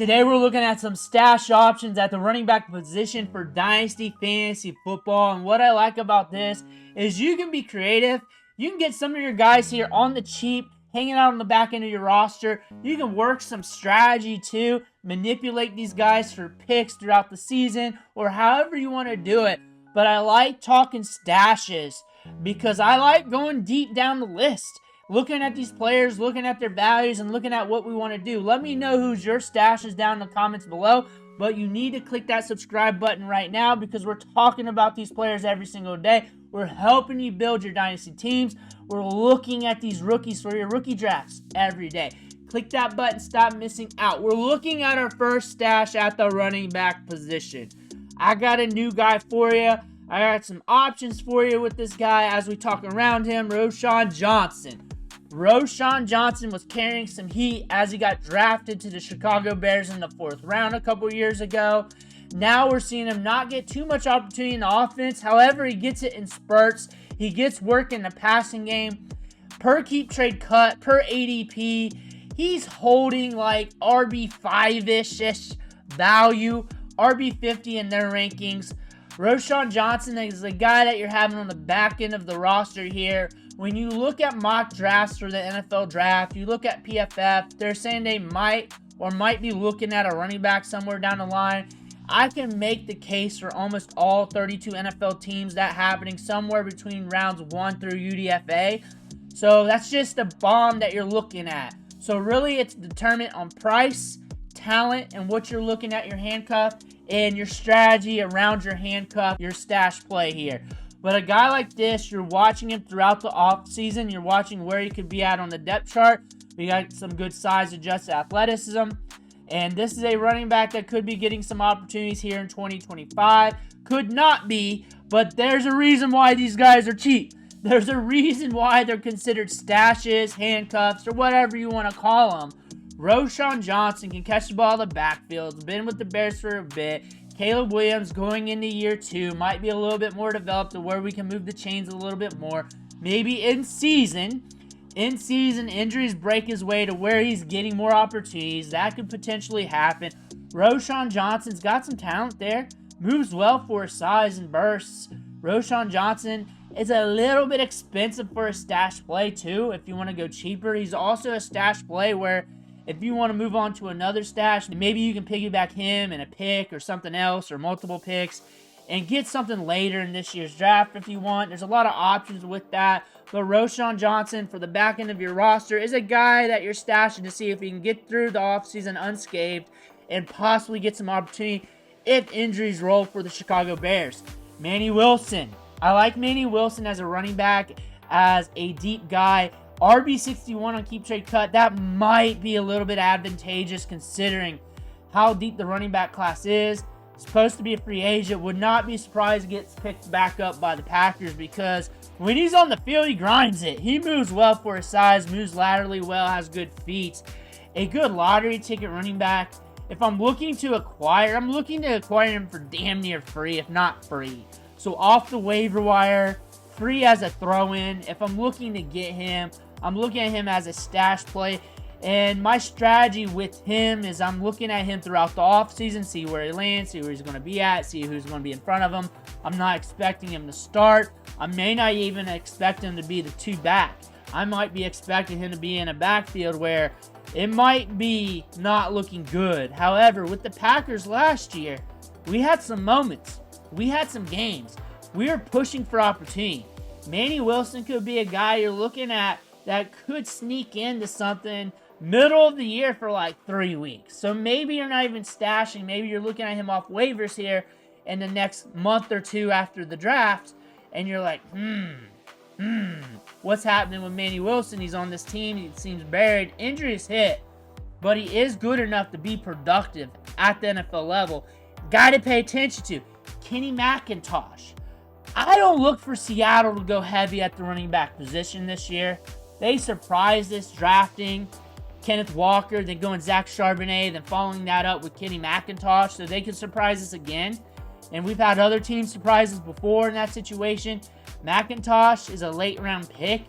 Today we're looking at some stash options at the running back position for Dynasty Fantasy Football. And what I like about this is you can be creative. You can get some of your guys here on the cheap, hanging out on the back end of your roster. You can work some strategy too, manipulate these guys for picks throughout the season or however you want to do it. But I like talking stashes because I like going deep down the list. Looking at these players, looking at their values, and looking at what we want to do. Let me know who's your stashes down in the comments below. But you need to click that subscribe button right now because we're talking about these players every single day. We're helping you build your dynasty teams. We're looking at these rookies for your rookie drafts every day. Click that button, stop missing out. We're looking at our first stash at the running back position. I got a new guy for you. I got some options for you with this guy as we talk around him. Roschon Johnson. Roschon Johnson was carrying some heat as he got drafted to the Chicago Bears in the 4th round a couple years ago. Now we're seeing him not get too much opportunity in the offense. However, he gets it in spurts. He gets work in the passing game. Per keep trade cut, per ADP, he's holding like RB5-ish value, RB50 in their rankings. Roschon Johnson is the guy that you're having on the back end of the roster here. When you look at mock drafts for the NFL draft, you look at PFF, they're saying they might be looking at a running back somewhere down the line. I can make the case for almost all 32 NFL teams that happening somewhere between rounds 1 through UDFA. So that's just a bomb that you're looking at. So really it's determined on price, talent, and what you're looking at your handcuff and your strategy around your handcuff, your stash play here. But a guy like this, you're watching him throughout the offseason. You're watching where he could be at on the depth chart. We got some good size adjusted athleticism. And this is a running back that could be getting some opportunities here in 2025. Could not be, but there's a reason why these guys are cheap. There's a reason why they're considered stashes, handcuffs, or whatever you want to call them. Roschon Johnson can catch the ball in the backfield. He's been with the Bears for a bit. Caleb Williams going into year 2 might be a little bit more developed to where we can move the chains a little bit more. Maybe in season, injuries break his way to where he's getting more opportunities. That could potentially happen. Roschon Johnson's got some talent there. Moves well for his size and bursts. Roschon Johnson is a little bit expensive for a stash play too if you want to go cheaper. He's also a stash play where if you want to move on to another stash, maybe you can piggyback him in a pick or something else or multiple picks and get something later in this year's draft if you want. There's a lot of options with that. But Roschon Johnson for the back end of your roster is a guy that you're stashing to see if he can get through the offseason unscathed and possibly get some opportunity if injuries roll for the Chicago Bears. Manny Wilson. I like Manny Wilson as a running back, as a deep guy. RB61 on keep trade cut, that might be a little bit advantageous considering how deep the running back class is. Supposed to be a free agent. Would not be surprised he gets picked back up by the Packers because when he's on the field, he grinds it. He moves well for his size, moves laterally well, has good feet. A good lottery ticket running back. If I'm looking to acquire, I'm looking to acquire him for damn near free, if not free. So off the waiver wire, free as a throw-in. If I'm looking to get him, I'm looking at him as a stash play. And my strategy with him is I'm looking at him throughout the offseason, see where he lands, see where he's going to be at, see who's going to be in front of him. I'm not expecting him to start. I may not even expect him to be the 2 back. I might be expecting him to be in a backfield where it might be not looking good. However, with the Packers last year, we had some moments. We had some games. We were pushing for opportunity. Manny Wilson could be a guy you're looking at that could sneak into something middle of the year for like 3 weeks. So maybe you're not even stashing. Maybe you're looking at him off waivers here in the next month or 2 after the draft. And you're like, what's happening with Manny Wilson? He's on this team. He seems buried. Injuries hit. But he is good enough to be productive at the NFL level. Guy to pay attention to. Kenny McIntosh. I don't look for Seattle to go heavy at the running back position this year. They surprised us drafting Kenneth Walker, then going Zach Charbonnet, then following that up with Kenny McIntosh, so they could surprise us again. And we've had other teams surprise us before in that situation. McIntosh is a late-round pick.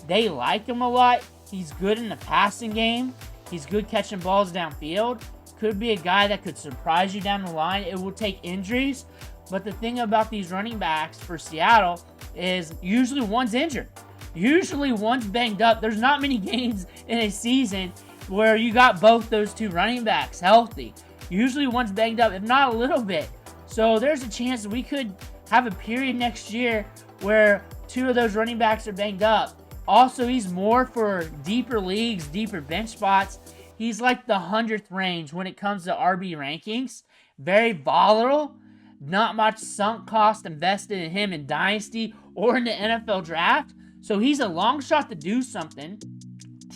They like him a lot. He's good in the passing game. He's good catching balls downfield. could be a guy that could surprise you down the line. It will take injuries, but the thing about these running backs for Seattle is usually one's injured. Usually one's banged up. There's not many games in a season where you got both those two running backs healthy. Usually one's banged up, if not a little bit. So there's a chance that we could have a period next year where two of those running backs are banged up. Also, he's more for deeper leagues, deeper bench spots. He's like the 100th range when it comes to RB rankings. Very volatile. Not much sunk cost invested in him in Dynasty or in the NFL draft. So he's a long shot to do something.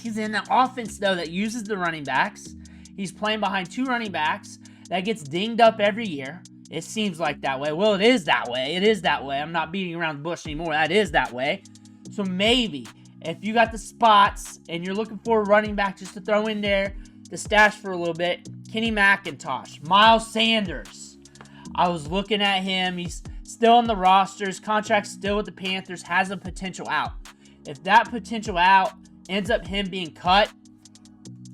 He's in an offense, though, that uses the running backs. He's playing behind two running backs that gets dinged up every year. It seems like that way. Well, it is that way. It is that way. I'm not beating around the bush anymore. That is that way. So maybe if you got the spots and you're looking for a running back just to throw in there to stash for a little bit, Kenny McIntosh, Miles Sanders. I was looking at him. He's still on the roster. His contract's still with the Panthers. Has a potential out. If that potential out ends up him being cut,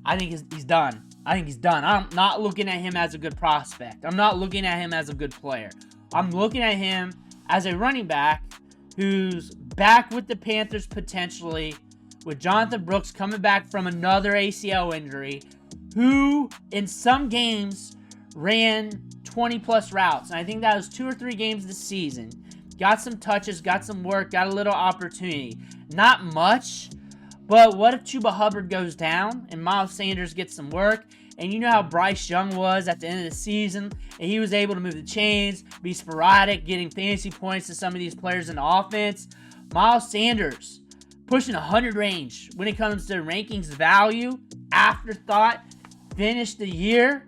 I think he's done. I think he's done. I'm not looking at him as a good prospect. I'm not looking at him as a good player. I'm looking at him as a running back who's back with the Panthers potentially, with Jonathan Brooks coming back from another ACL injury, who in some games ran 20-plus routes. And I think that was 2 or 3 games this season. Got some touches, got some work, got a little opportunity. Not much, but what if Chuba Hubbard goes down and Miles Sanders gets some work? And you know how Bryce Young was at the end of the season, and he was able to move the chains, be sporadic, getting fantasy points to some of these players in the offense. Miles Sanders pushing 100 range when it comes to rankings value, afterthought, finished the year.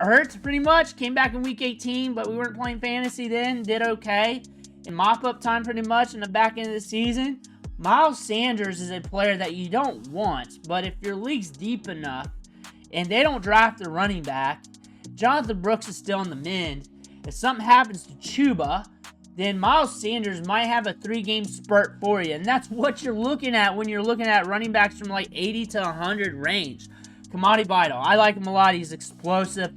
Hurt pretty much, came back in week 18, but we weren't playing fantasy then, did okay. In mop-up time pretty much in the back end of the season. Miles Sanders is a player that you don't want, but if your league's deep enough and they don't draft a running back, Jonathan Brooks is still in the mend. If something happens to Chuba, then Miles Sanders might have a 3-game spurt for you. And that's what you're looking at when you're looking at running backs from like 80 to 100 range. Kamadi Vidal, I like him a lot. He's explosive.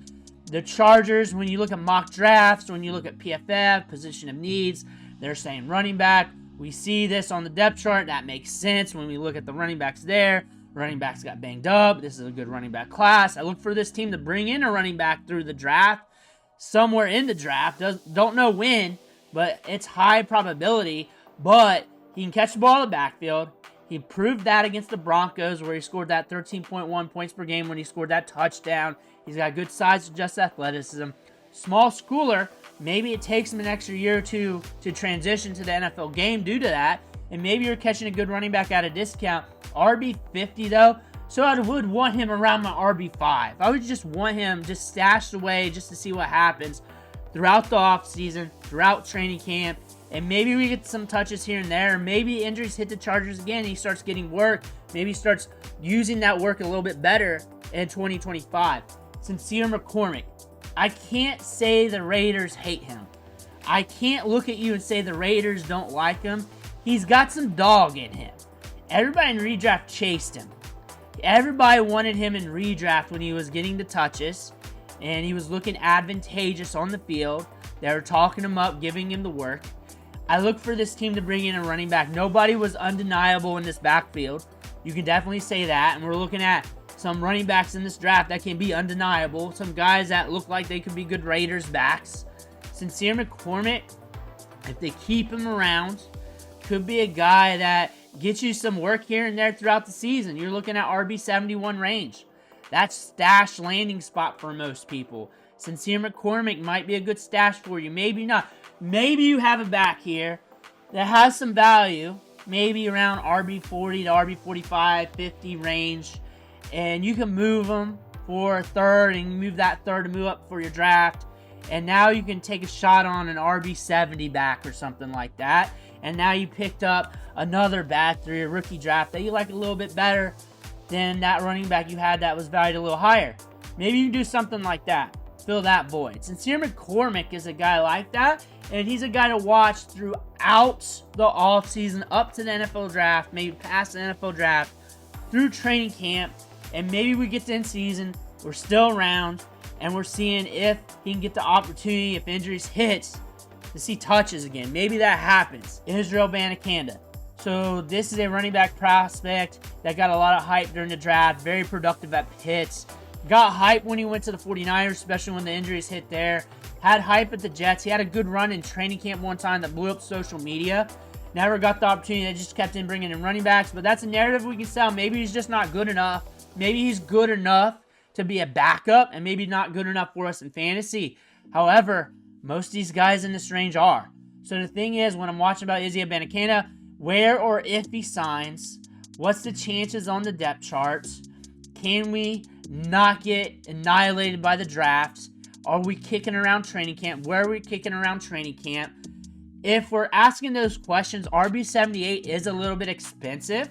The Chargers, when you look at mock drafts, when you look at PFF, position of needs, they're saying running back. We see this on the depth chart. That makes sense when we look at the running backs there. Running backs got banged up. This is a good running back class. I look for this team to bring in a running back through the draft, somewhere in the draft. Don't know when, but it's high probability. But he can catch the ball in the backfield. He proved that against the Broncos where he scored that 13.1 points per game when he scored that touchdown. He's got good size and just athleticism. Small schooler. Maybe it takes him an extra year or two to transition to the NFL game due to that. And maybe you're catching a good running back at a discount. RB50 though, so I would want him around my RB5. I would just want him just stashed away just to see what happens throughout the offseason, throughout training camp. And maybe we get some touches here and there. Maybe injuries hit the Chargers again and he starts getting work. Maybe he starts using that work a little bit better in 2025. Sincere McCormick. I can't say the Raiders hate him. I can't look at you and say the Raiders don't like him. He's got some dog in him. Everybody in redraft chased him. Everybody wanted him in redraft when he was getting the touches and he was looking advantageous on the field. They were talking him up, giving him the work. I look for this team to bring in a running back. Nobody was undeniable in this backfield. You can definitely say that. And we're looking at some running backs in this draft that can be undeniable. Some guys that look like they could be good Raiders backs. Sincere McCormick, if they keep him around, could be a guy that gets you some work here and there throughout the season. You're looking at RB71 range. That's stash landing spot for most people. Sincere McCormick might be a good stash for you. Maybe not. Maybe you have a back here that has some value. Maybe around RB40 to RB45, 50 range. And you can move them for a third and move that third to move up for your draft. And now you can take a shot on an RB70 back or something like that. And now you picked up another back through your rookie draft that you like a little bit better than that running back you had that was valued a little higher. Maybe you can do something like that. Fill that void. Sincere McCormick is a guy like that. And he's a guy to watch throughout the offseason, up to the NFL draft, maybe past the NFL draft, through training camp. And maybe we get to end season We're still around, and we're seeing if he can get the opportunity, if injuries hits, to see touches again. Maybe that happens. Israel Abanikanda. So this is a running back prospect that got a lot of hype during the draft. Very productive at hits. Got hype when he went to the 49ers, especially when the injuries hit there. Had hype at the Jets. He had a good run in training camp one time that blew up social media. Never got the opportunity. They just kept bringing in running backs. But that's a narrative we can sell. Maybe he's just not good enough. Maybe he's good enough to be a backup and maybe not good enough for us in fantasy. However, most of these guys in this range are. So the thing is, when I'm watching about Izzy Abanikanda, where or if he signs, what's the chances on the depth charts? Can we not get annihilated by the drafts? Are we kicking around training camp? Where are we kicking around training camp? If we're asking those questions, RB78 is a little bit expensive,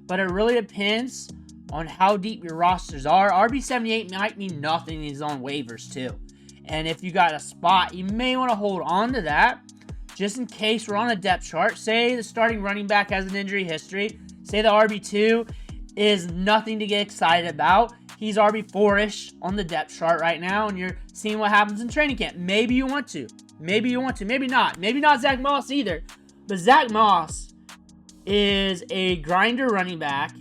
but it really depends on how deep your rosters are. RB78 might mean nothing. He's on waivers too. And if you got a spot, you may want to hold on to that just in case we're on a depth chart. Say the starting running back has an injury history. Say the RB2 is nothing to get excited about. He's RB4-ish on the depth chart right now, and you're seeing what happens in training camp. Maybe you want to. Maybe you want to. Maybe not. Maybe not Zach Moss either. But Zach Moss is a grinder running back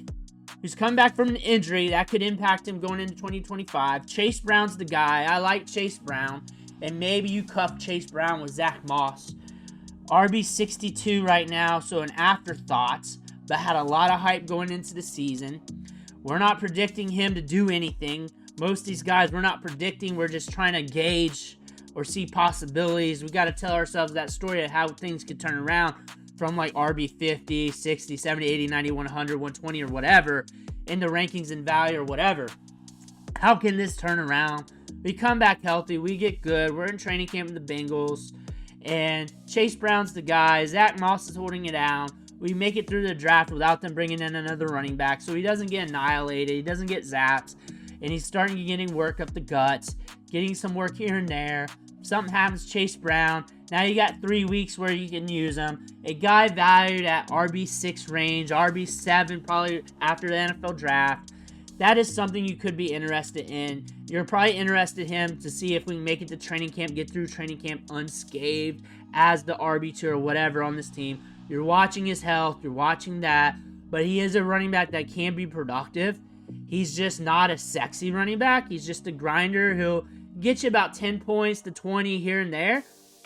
who's come back from an injury that could impact him going into 2025. Chase Brown's the guy. I like Chase Brown. And maybe you cuff Chase Brown with Zach Moss. RB62 right now, so an afterthought, but had a lot of hype going into the season. We're not predicting him to do anything. Most of these guys we're not predicting. We're just trying to gauge or see possibilities. We got to tell ourselves that story of how things could turn around from like RB50, 60, 70, 80, 90, 100, 120 or whatever in the rankings and value or whatever. How can this turn around? We come back healthy. We get good. We're in training camp with the Bengals. And Chase Brown's the guy. Zach Moss is holding it down. We make it through the draft without them bringing in another running back. So he doesn't get annihilated. He doesn't get zapped. And he's starting getting work up the guts. Getting some work here and there. Something happens to Chase Brown. Now you got 3 weeks where you can use him. A guy valued at RB6 range. RB7 probably after the NFL draft. That is something you could be interested in. You're probably interested in him to see if we can make it to training camp, get through training camp unscathed as the RB2 or whatever on this team. You're watching his health. You're watching that. But he is a running back that can be productive. He's just not a sexy running back. He's just a grinder who'll get you about 10 points to 20 here and there.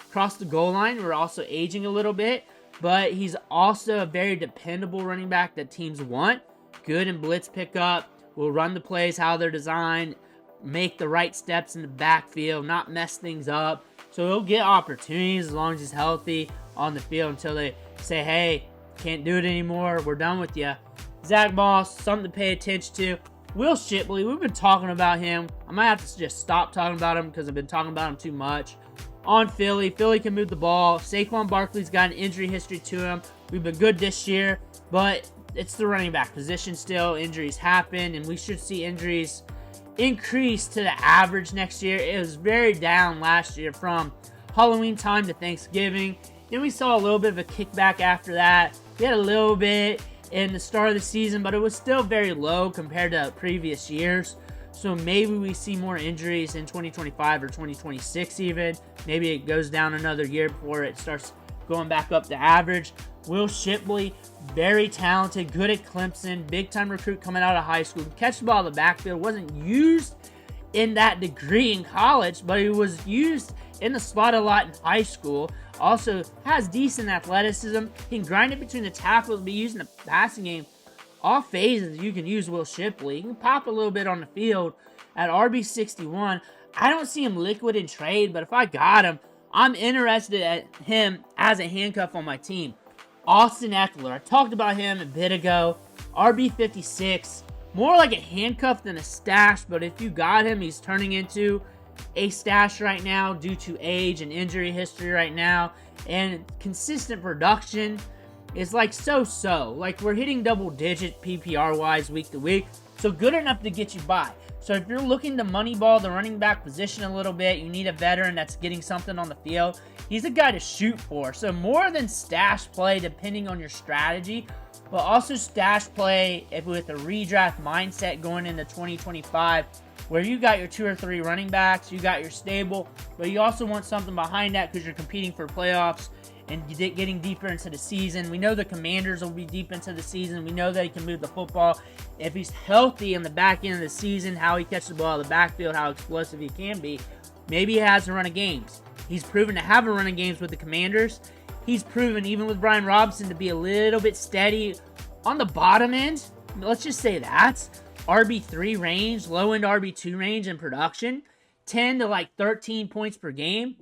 Across the goal line, we're also aging a little bit. But he's also a very dependable running back that teams want. Good in blitz pickup. Will run the plays how they're designed, make the right steps in the backfield, not mess things up. So he'll get opportunities as long as he's healthy on the field until they say, hey, can't do it anymore. We're done with you. Zach Moss, something to pay attention to. Will Shipley, we've been talking about him. I might have to just stop talking about him because I've been talking about him too much. On Philly, Philly can move the ball. Saquon Barkley's got an injury history to him. We've been good this year, but it's the running back position still. Injuries happen, and we should see injuries increase to the average next year. It was very down last year from Halloween time to Thanksgiving. Then we saw a little bit of a kickback after that. We had a little bit in the start of the season, but it was still very low compared to previous years. So maybe we see more injuries in 2025 or 2026 even. Maybe it goes down another year before it starts going back up to average. Will Shipley, very talented, good at Clemson, big-time recruit coming out of high school. Catch the ball in the backfield. Wasn't used in that degree in college, but he was used in the slot a lot in high school. Also has decent athleticism. He can grind it between the tackles, be used in the passing game. All phases you can use Will Shipley. He can pop a little bit on the field at RB61. I don't see him liquid in trade, but if I got him, I'm interested at him as a handcuff on my team. Austin Eckler, I talked about him a bit ago. RB56, more like a handcuff than a stash, but if you got him, he's turning into a stash right now due to age and injury history right now. And consistent production is like so-so. Like we're hitting double digit PPR-wise week to week, so good enough to get you by. So if you're looking to moneyball the running back position a little bit, you need a veteran that's getting something on the field. He's a guy to shoot for. So more than stash play depending on your strategy, but also stash play if with a redraft mindset going into 2025 where you got your 2 or 3 running backs, you got your stable, but you also want something behind that because you're competing for playoffs and getting deeper into the season. We know the Commanders will be deep into the season. We know that he can move the football. If he's healthy in the back end of the season, how he catches the ball out of the backfield, how explosive he can be, maybe he has a run of games. He's proven to have a run of games with the Commanders. He's proven, even with Brian Robinson, to be a little bit steady on the bottom end. Let's just say that. RB3 range, low-end RB2 range in production. 10 to like 13 points per game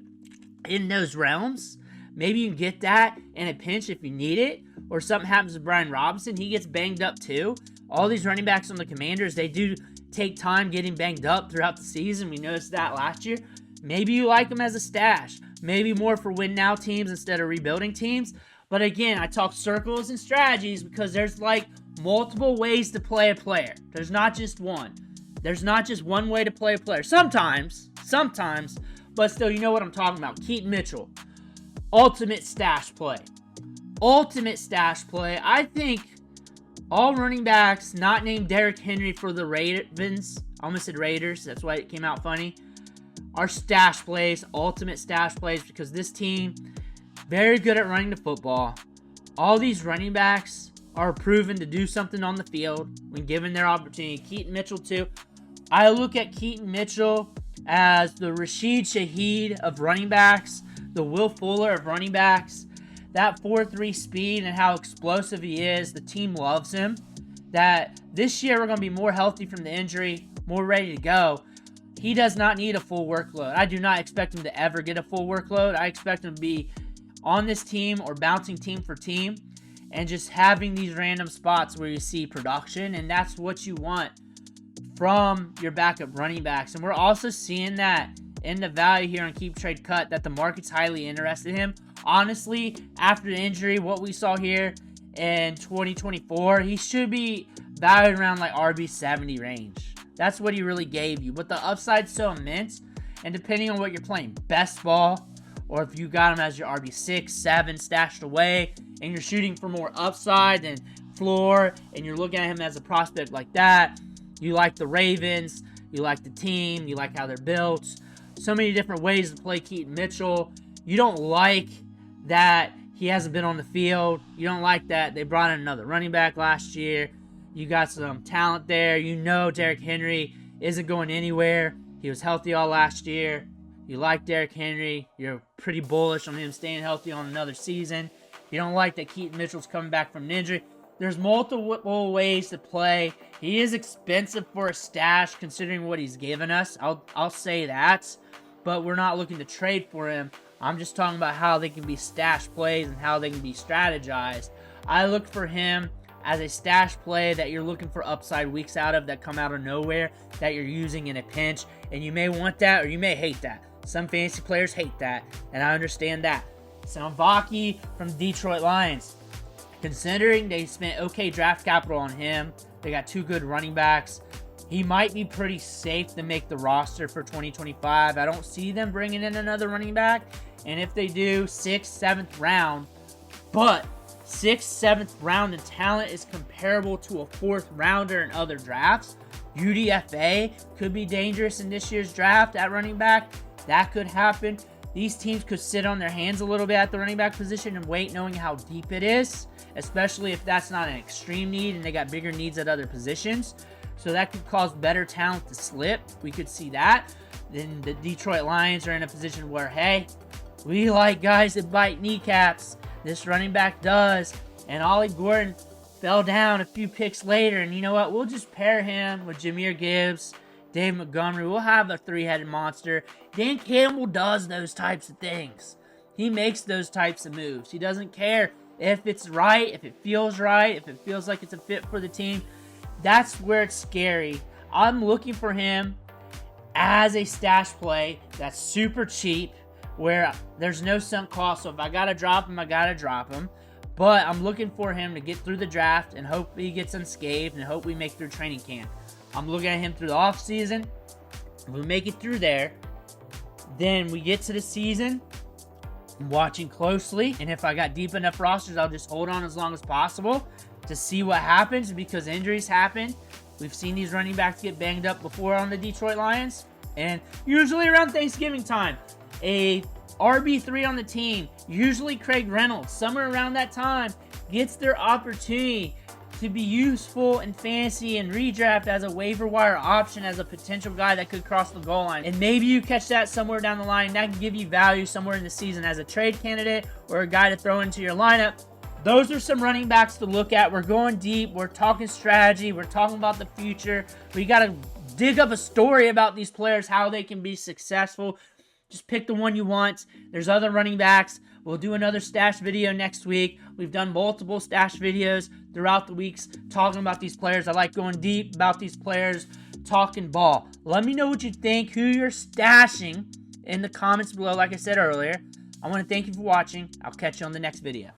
in those realms. Maybe you can get that in a pinch if you need it. Or something happens with Brian Robinson. He gets banged up too. All these running backs on the Commanders, they do take time getting banged up throughout the season. We noticed that last year. Maybe you like them as a stash. Maybe more for win-now teams instead of rebuilding teams. But again, I talk circles and strategies because there's like multiple ways to play a player. There's not just one. There's not just one way to play a player. Sometimes, but still, you know what I'm talking about. Keaton Mitchell. Ultimate stash play. Ultimate stash play. I think all running backs not named Derrick Henry for the Ravens, I almost said Raiders, that's why it came out funny, are stash plays, ultimate stash plays, because this team, very good at running the football. All these running backs are proven to do something on the field when given their opportunity. Keaton Mitchell too. I look at Keaton Mitchell as the Rashid Shaheed of running backs, the Will Fuller of running backs. That 4.3 speed and how explosive he is, the team loves him. That this year we're going to be more healthy from the injury, more ready to go. He does not need a full workload. I do not expect him to ever get a full workload. I expect him to be on this team or bouncing team for team and just having these random spots where you see production, and that's what you want from your backup running backs. And we're also seeing that in the value here on Keep Trade Cut, that the market's highly interested in him. Honestly, after the injury, what we saw here in 2024, he should be valued around like RB70 range. That's what he really gave you. But the upside's so immense, and depending on what you're playing, best ball, or if you got him as your RB6, 7 stashed away, and you're shooting for more upside than floor, and you're looking at him as a prospect like that, you like the Ravens, you like the team, you like how they're built. So many different ways to play Keaton Mitchell. You don't like that he hasn't been on the field. You don't like that they brought in another running back last year. You got some talent there. You know Derrick Henry isn't going anywhere. He was healthy all last year. You like Derrick Henry. You're pretty bullish on him staying healthy on another season. You don't like that Keaton Mitchell's coming back from an injury. There's multiple ways to play. He is expensive for a stash considering what he's given us. I'll say that. But we're not looking to trade for him. I'm just talking about how they can be stash plays and how they can be strategized. I look for him as a stash play that you're looking for upside weeks out of, that come out of nowhere, that you're using in a pinch. And you may want that or you may hate that. Some fantasy players hate that, and I understand that. Salvaki from Detroit Lions. Considering they spent okay draft capital on him, they got 2 good running backs. He might be pretty safe to make the roster for 2025. I don't see them bringing in another running back. And if they do, 6th, 7th round. But 6th, 7th round in talent is comparable to a 4th rounder in other drafts. UDFA could be dangerous in this year's draft at running back. That could happen. These teams could sit on their hands a little bit at the running back position and wait, knowing how deep it is, especially if that's not an extreme need and they got bigger needs at other positions. So that could cause better talent to slip. We could see that. Then the Detroit Lions are in a position where, hey, we like guys that bite kneecaps. This running back does. And Ollie Gordon fell down a few picks later. And you know what? We'll just pair him with Jahmyr Gibbs, Dave Montgomery. We'll have a 3-headed monster. Dan Campbell does those types of things. He makes those types of moves. He doesn't care if it's right, if it feels right, if it feels like it's a fit for the team. That's where it's scary. I'm looking for him as a stash play that's super cheap, where there's no sunk cost. So if I got to drop him, I got to drop him. But I'm looking for him to get through the draft and hope he gets unscathed and hope we make through training camp. I'm looking at him through the offseason. If we make it through there, then we get to the season. I'm watching closely. And if I got deep enough rosters, I'll just hold on as long as possible to see what happens, because injuries happen. We've seen these running backs get banged up before on the Detroit Lions. And usually around Thanksgiving time, a RB3 on the team, usually Craig Reynolds, somewhere around that time, gets their opportunity to be useful in fantasy and redraft as a waiver wire option, as a potential guy that could cross the goal line. And maybe you catch that somewhere down the line. That can give you value somewhere in the season as a trade candidate or a guy to throw into your lineup. Those are some running backs to look at. We're going deep. We're talking strategy. We're talking about the future. We got to dig up a story about these players, how they can be successful. Just pick the one you want. There's other running backs. We'll do another stash video next week. We've done multiple stash videos throughout the weeks talking about these players. I like going deep about these players, talking ball. Let me know what you think, who you're stashing in the comments below like I said earlier. I want to thank you for watching. I'll catch you on the next video.